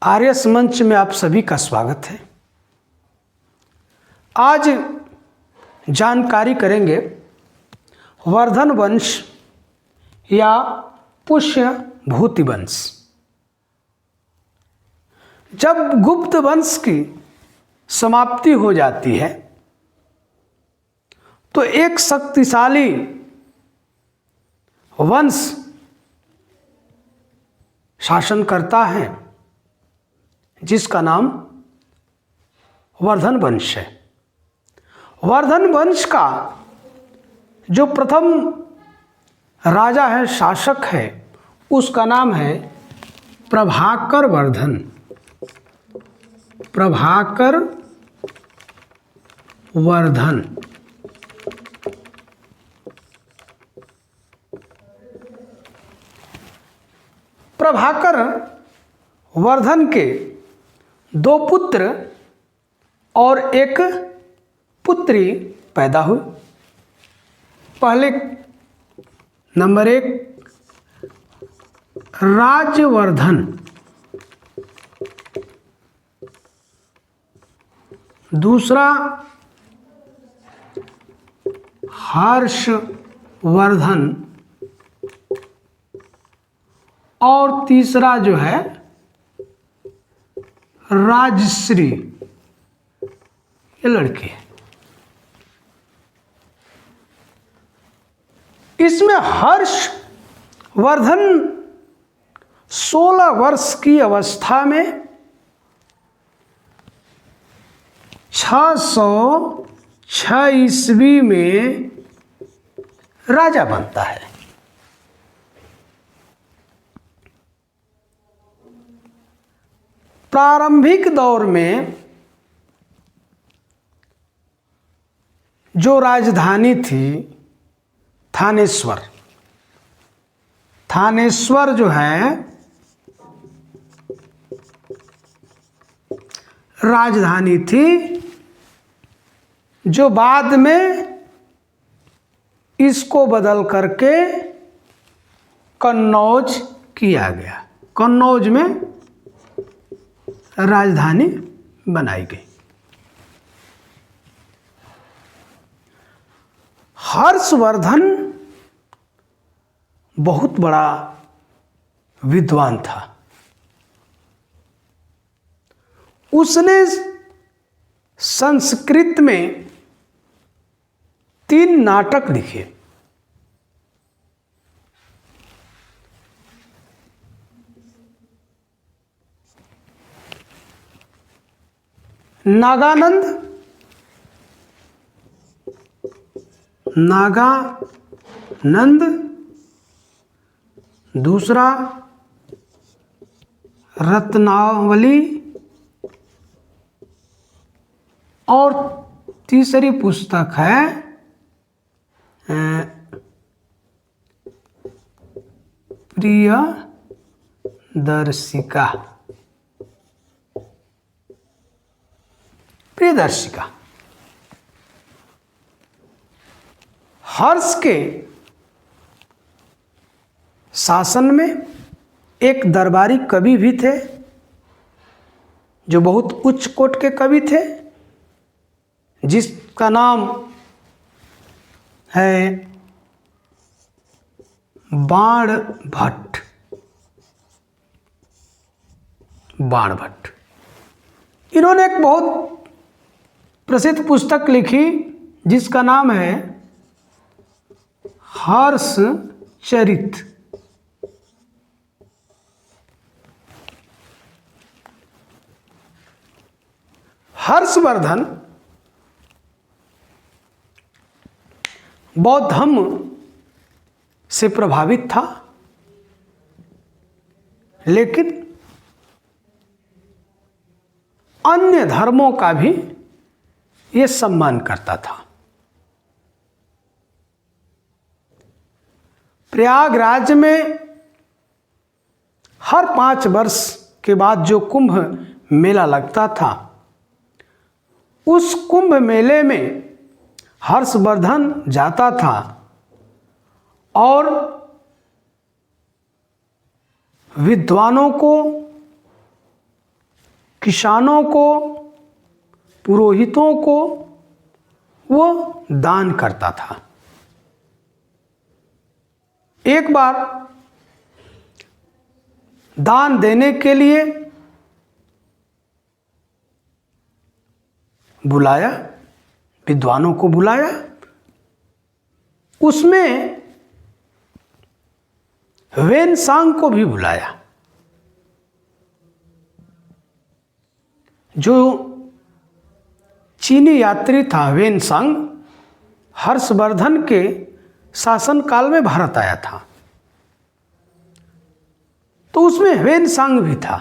आर्यस मंच में आप सभी का स्वागत है। आज जानकारी करेंगे वर्धन वंश या पुष्यभूति वंश। जब गुप्त वंश की समाप्ति हो जाती है तो एक शक्तिशाली वंश शासन करता है जिसका नाम वर्धन वंश है। वर्धन वंश का जो प्रथम राजा है, शासक है, उसका नाम है प्रभाकर वर्धन। प्रभाकर वर्धन। प्रभाकर वर्धन के दो पुत्र और एक पुत्री पैदा हुई। पहले नंबर 1 राजवर्धन, दूसरा हर्षवर्धन और तीसरा जो है राजश्री। ये लड़की है। इसमें हर्षवर्धन 16 वर्ष की अवस्था में 606 ईस्वी में राजा बनता है। प्रारंभिक दौर में जो राजधानी थी थानेश्वर, थानेश्वर जो है राजधानी थी, जो बाद में इसको बदल करके कन्नौज किया गया। कन्नौज में राजधानी बनाई गई। हर्षवर्धन बहुत बड़ा विद्वान था। उसने संस्कृत में 3 नाटक लिखे। नागानंद, दूसरा रत्नावली और तीसरी पुस्तक है प्रियदर्शिका। प्रियदर्शिका। हर्ष के शासन में एक दरबारी कवि भी थे जो बहुत उच्च कोटि के कवि थे, जिसका नाम है बाणभट्ट। बाणभट्ट। इन्होंने एक बहुत प्रसिद्ध पुस्तक लिखी जिसका नाम है हर्षचरित। हर्षवर्धन बौद्ध धर्म से प्रभावित था, लेकिन अन्य धर्मों का भी ये सम्मान करता था। प्रयागराज में हर 5 वर्ष के बाद जो कुंभ मेला लगता था, उस कुंभ मेले में हर्षवर्धन जाता था और विद्वानों को किसानों को, पुरोहितों को वो दान करता था। एक बार दान देने के लिए बुलाया, विद्वानों को बुलाया। उसमें ह्वेनसांग को भी बुलाया। जो चीनी यात्री था ह्वेनसांग, हर्षवर्धन के शासनकाल में भारत आया था, तो उसमें ह्वेनसांग भी था।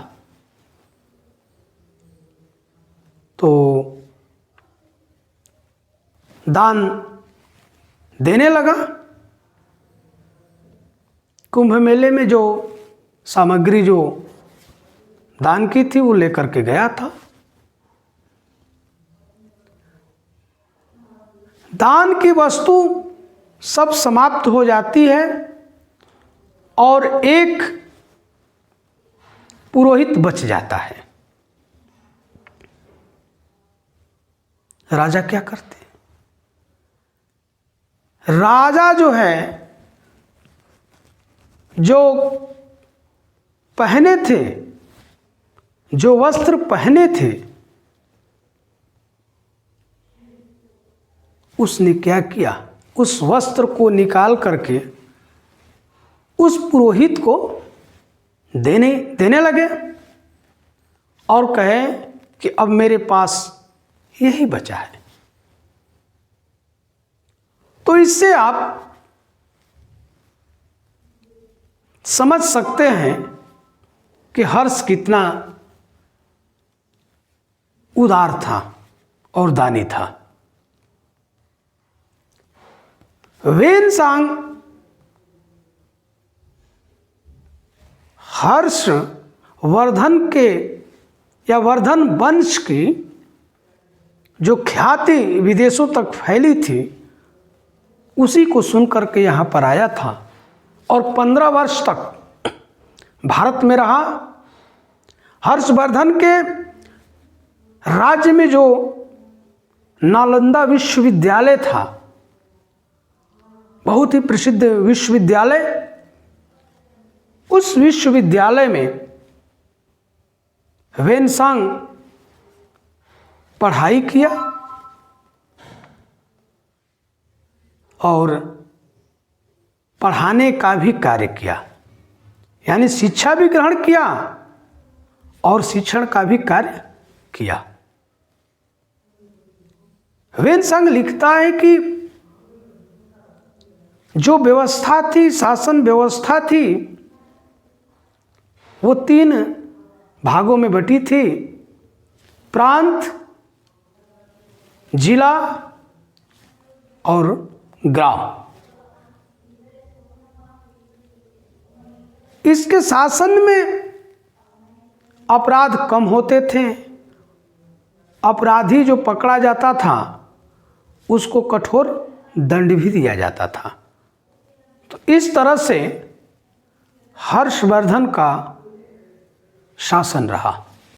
तो दान देने लगा। कुंभ मेले में जो सामग्री जो दान की थी वो लेकर के गया था। दान की वस्तु सब समाप्त हो जाती है और एक पुरोहित बच जाता है। राजा क्या करते? राजा जो है, जो पहने थे, जो वस्त्र पहने थे, उसने क्या किया? उस वस्त्र को निकाल करके उस पुरोहित को देने लगे और कहे कि अब मेरे पास यही बचा है। तो इससे आप समझ सकते हैं कि हर्ष कितना उदार था और दानी था। ह्वेनसांग हर्षवर्धन के या वर्धन वंश की जो ख्याति विदेशों तक फैली थी, उसी को सुनकर के यहाँ पर आया था और 15 वर्ष तक भारत में रहा। हर्षवर्धन के राज्य में जो नालंदा विश्वविद्यालय था, बहुत ही प्रसिद्ध विश्वविद्यालय, उस विश्वविद्यालय में ह्वेनसांग पढ़ाई किया और पढ़ाने का भी कार्य किया, यानी शिक्षा भी ग्रहण किया और शिक्षण का भी कार्य किया। ह्वेनसांग लिखता है कि जो व्यवस्था थी, शासन व्यवस्था थी, वो 3 भागों में बटी थी: प्रांत, जिला और गांव। इसके शासन में अपराध कम होते थे। अपराधी जो पकड़ा जाता था उसको कठोर दंड भी दिया जाता था। तो इस तरह से हर्षवर्धन का शासन रहा।